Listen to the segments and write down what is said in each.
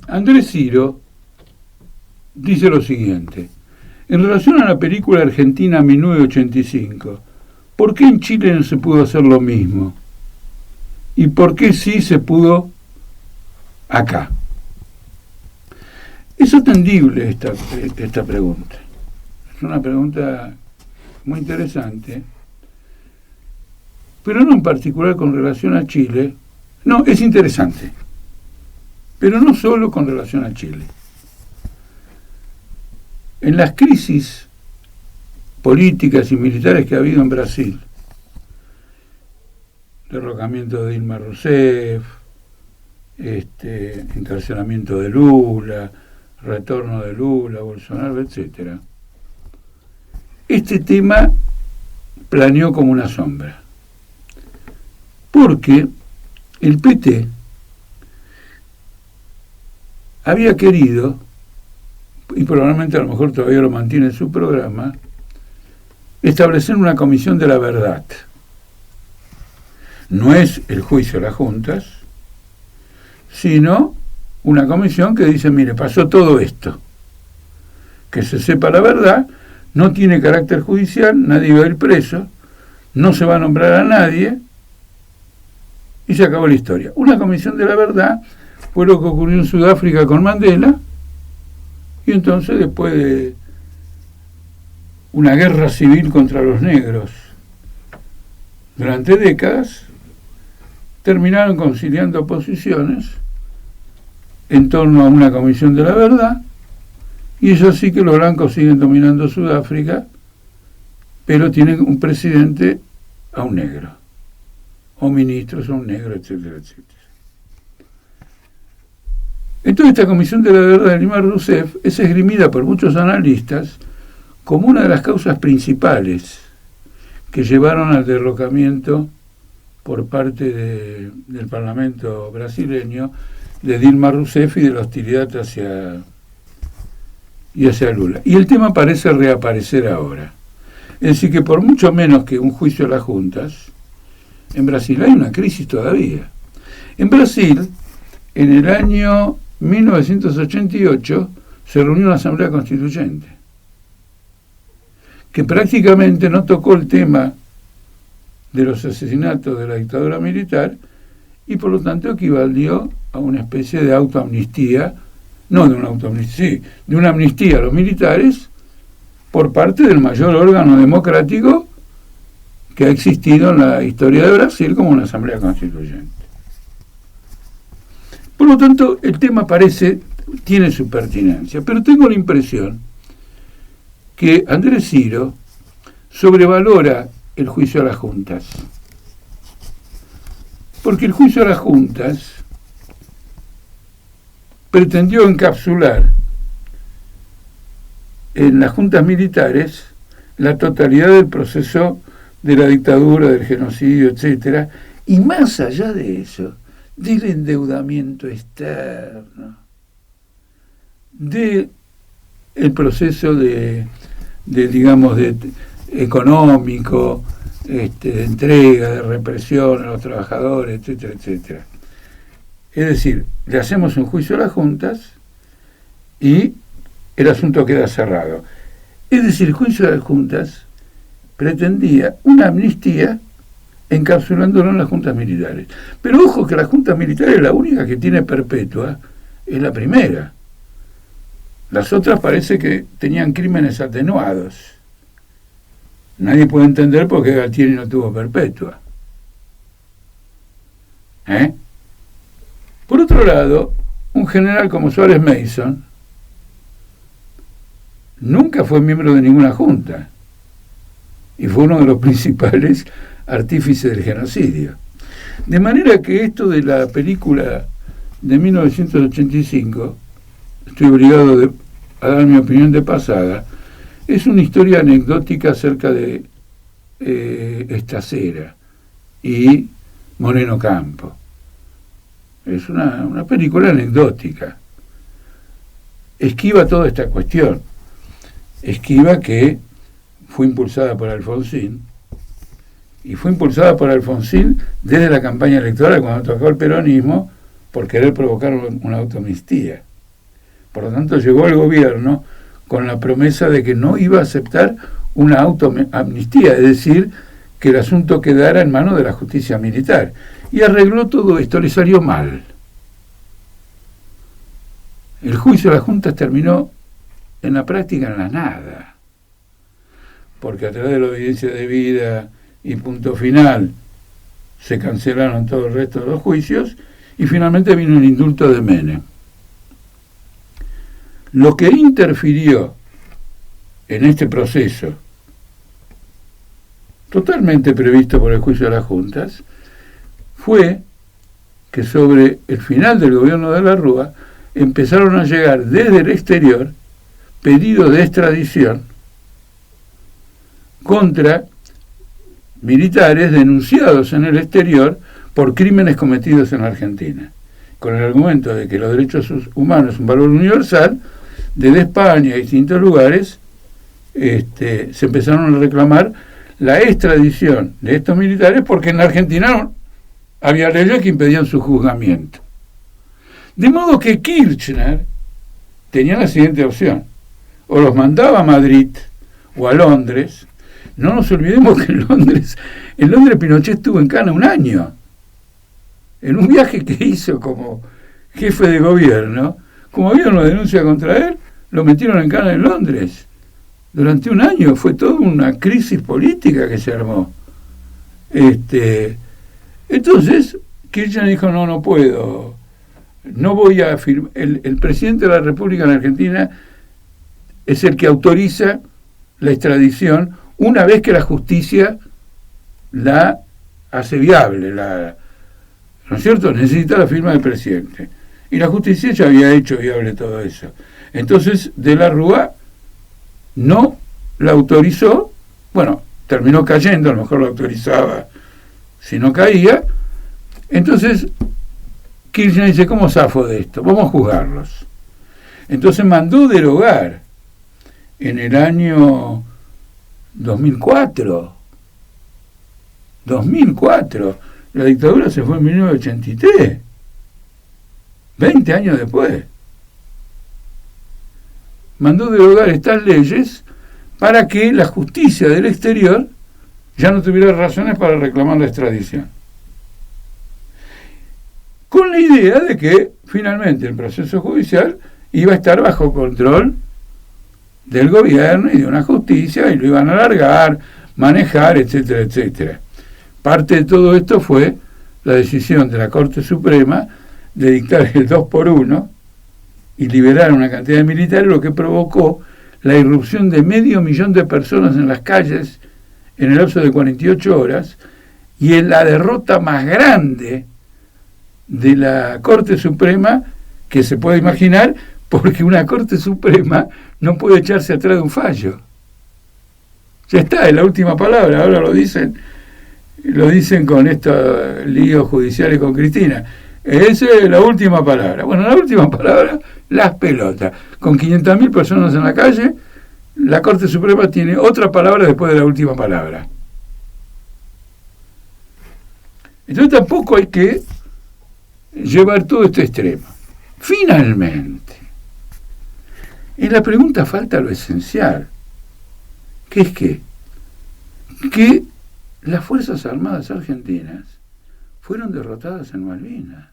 Andrés Ciro dice lo siguiente: en relación a la película argentina 1985, ¿por qué en Chile no se pudo hacer lo mismo? ¿Y por qué sí se pudo acá? Es atendible esta pregunta. Es una pregunta muy interesante, pero no en particular con relación a Chile. No, es interesante, pero no solo con relación a Chile. En las crisis políticas y militares que ha habido en Brasil, derrocamiento de Dilma Rousseff, encarcelamiento de Lula, retorno de Lula, Bolsonaro, etc., este tema planeó como una sombra, porque el PT había querido, y probablemente a lo mejor todavía lo mantiene en su programa, establecer una comisión de la verdad. No es el juicio de las juntas, sino una comisión que dice, mire, pasó todo esto, que se sepa la verdad, no tiene carácter judicial, nadie va a ir preso, no se va a nombrar a nadie, y se acabó la historia. Una comisión de la verdad fue lo que ocurrió en Sudáfrica con Mandela, y entonces después de una guerra civil contra los negros durante décadas, terminaron conciliando posiciones en torno a una comisión de la verdad, y es así que los blancos siguen dominando Sudáfrica, pero tienen un presidente a un negro, o ministros a un negro, etcétera, etcétera. Entonces esta comisión de la verdad de Dilma Rousseff es esgrimida por muchos analistas como una de las causas principales que llevaron al derrocamiento por parte del Parlamento brasileño de Dilma Rousseff y de la hostilidad hacia Lula. Y el tema parece reaparecer ahora. Es decir, que por mucho menos que un juicio a las juntas, en Brasil hay una crisis todavía. En Brasil, en el año 1988, se reunió una asamblea constituyente, que prácticamente no tocó el tema de los asesinatos de la dictadura militar y por lo tanto equivalió a una especie de autoamnistía, no de una autoamnistía, sí, de una amnistía a los militares por parte del mayor órgano democrático que ha existido en la historia de Brasil como una asamblea constituyente. Por lo tanto, el tema tiene su pertinencia, pero tengo la impresión que Andrés Ciro sobrevalora el juicio a las juntas. Porque el juicio a las juntas pretendió encapsular en las juntas militares la totalidad del proceso de la dictadura, del genocidio, etcétera, y más allá de eso, del endeudamiento externo, del proceso de económico, de entrega, de represión a los trabajadores, etcétera, etcétera. Es decir, le hacemos un juicio a las juntas y el asunto queda cerrado. Es decir, el juicio a las juntas pretendía una amnistía encapsulándolo en las juntas militares. Pero ojo que la junta militar es la única que tiene perpetua, es la primera. Las otras parece que tenían crímenes atenuados. Nadie puede entender por qué Galtieri no tuvo perpetua. Por otro lado, un general como Suárez Mason nunca fue miembro de ninguna junta y fue uno de los principales artífices del genocidio. De manera que esto de la película de 1985, estoy obligado a dar mi opinión de pasada, es una historia anecdótica acerca de Estacera y Moreno Campo. Es una película anecdótica. Esquiva toda esta cuestión. Esquiva que fue impulsada por Alfonsín y fue impulsada por Alfonsín desde la campaña electoral cuando tocó el peronismo por querer provocar una autoamnistía. Por lo tanto, llegó al gobierno con la promesa de que no iba a aceptar una autoamnistía, es decir, que el asunto quedara en manos de la justicia militar. Y arregló todo esto, le salió mal. El juicio de las juntas terminó en la práctica en la nada, porque a través de la obediencia debida y punto final se cancelaron todo el resto de los juicios y finalmente vino el indulto de Menem. Lo que interfirió en este proceso, totalmente previsto por el juicio de las juntas, fue que sobre el final del gobierno de la Rúa empezaron a llegar desde el exterior pedidos de extradición contra militares denunciados en el exterior por crímenes cometidos en la Argentina, con el argumento de que los derechos humanos son un valor universal. Desde España y distintos lugares se empezaron a reclamar la extradición de estos militares porque en la Argentina había leyes que impedían su juzgamiento. De modo que Kirchner tenía la siguiente opción: o los mandaba a Madrid o a Londres. No nos olvidemos que en Londres Pinochet estuvo en Cana un año, en un viaje que hizo como jefe de gobierno. Como había una denuncia contra él, lo metieron en Cana en Londres. Durante un año fue toda una crisis política que se armó. Entonces, Kirchner dijo, no puedo, no voy a firmar. El presidente de la República en Argentina es el que autoriza la extradición una vez que la justicia la hace viable, ¿no es cierto? Necesita la firma del presidente. Y la justicia ya había hecho viable todo eso. Entonces, de la Rúa no la autorizó, bueno, terminó cayendo, a lo mejor la autorizaba si no caía. Entonces, Kirchner dice, ¿cómo zafo de esto? Vamos a juzgarlos. Entonces mandó derogar en el año 2004. La dictadura se fue en 1983. 20 años después. Mandó derogar estas leyes para que la justicia del exterior ya no tuviera razones para reclamar la extradición. Con la idea de que finalmente el proceso judicial iba a estar bajo control del gobierno y de una justicia y lo iban a alargar, manejar, etcétera, etcétera. Parte de todo esto fue la decisión de la Corte Suprema de dictar el 2x1 y liberar una cantidad de militares, lo que provocó la irrupción de 500.000 de personas en las calles en el lapso de 48 horas y en la derrota más grande de la Corte Suprema que se puede imaginar, porque una Corte Suprema no puede echarse atrás de un fallo. Ya está, es la última palabra. Ahora lo dicen con estos líos judiciales con Cristina. Esa es la última palabra. Bueno, la última palabra, las pelotas. Con 500.000 personas en la calle, la Corte Suprema tiene otra palabra después de la última palabra. Entonces tampoco hay que llevar todo este extremo. Finalmente, en la pregunta falta lo esencial, que es que las Fuerzas Armadas argentinas fueron derrotadas en Malvinas.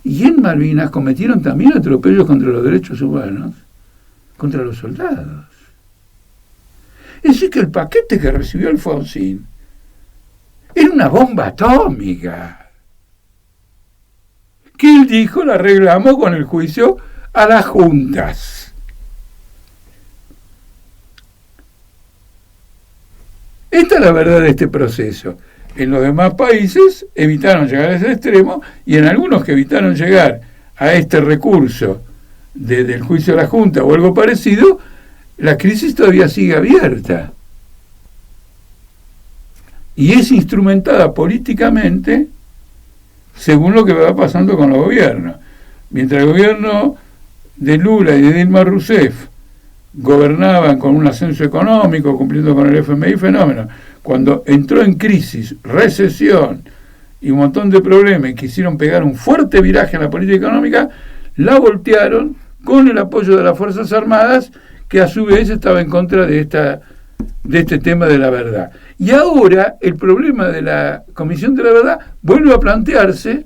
Y en Malvinas cometieron también atropellos contra los derechos humanos, contra los soldados. Es decir, que el paquete que recibió Alfonsín era una bomba atómica, que él dijo la arreglamos con el juicio a las juntas. Esta es la verdad de este proceso. En los demás países evitaron llegar a ese extremo y en algunos que evitaron llegar a este recurso del juicio a la Junta o algo parecido, la crisis todavía sigue abierta. Y es instrumentada políticamente según lo que va pasando con los gobiernos. Mientras el gobierno de Lula y de Dilma Rousseff gobernaban con un ascenso económico, cumpliendo con el FMI, fenómeno. Cuando entró en crisis, recesión y un montón de problemas y quisieron pegar un fuerte viraje en la política económica, la voltearon con el apoyo de las Fuerzas Armadas, que a su vez estaba en contra de este tema de la verdad. Y ahora el problema de la Comisión de la Verdad vuelve a plantearse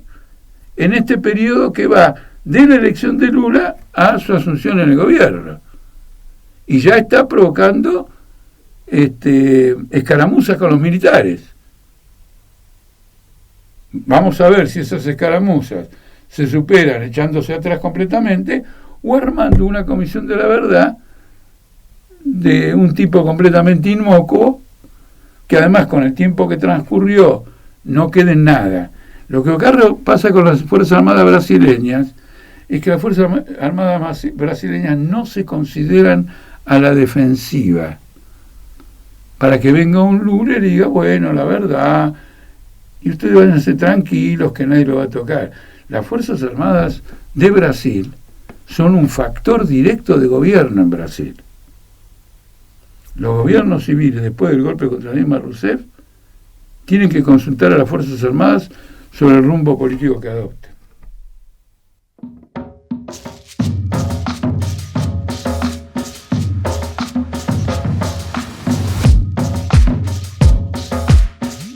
en este periodo que va de la elección de Lula a su asunción en el gobierno. Y ya está provocando escaramuzas con los militares. Vamos a ver si esas escaramuzas se superan echándose atrás completamente o armando una Comisión de la Verdad de un tipo completamente inocuo, que además con el tiempo que transcurrió no quede en nada. Lo que pasa con las Fuerzas Armadas brasileñas es que las Fuerzas Armadas brasileñas no se consideran a la defensiva, para que venga un Lula y diga, bueno, la verdad, y ustedes váyanse tranquilos que nadie lo va a tocar. Las Fuerzas Armadas de Brasil son un factor directo de gobierno en Brasil. Los gobiernos civiles, después del golpe contra Dilma Rousseff, tienen que consultar a las Fuerzas Armadas sobre el rumbo político que adopten.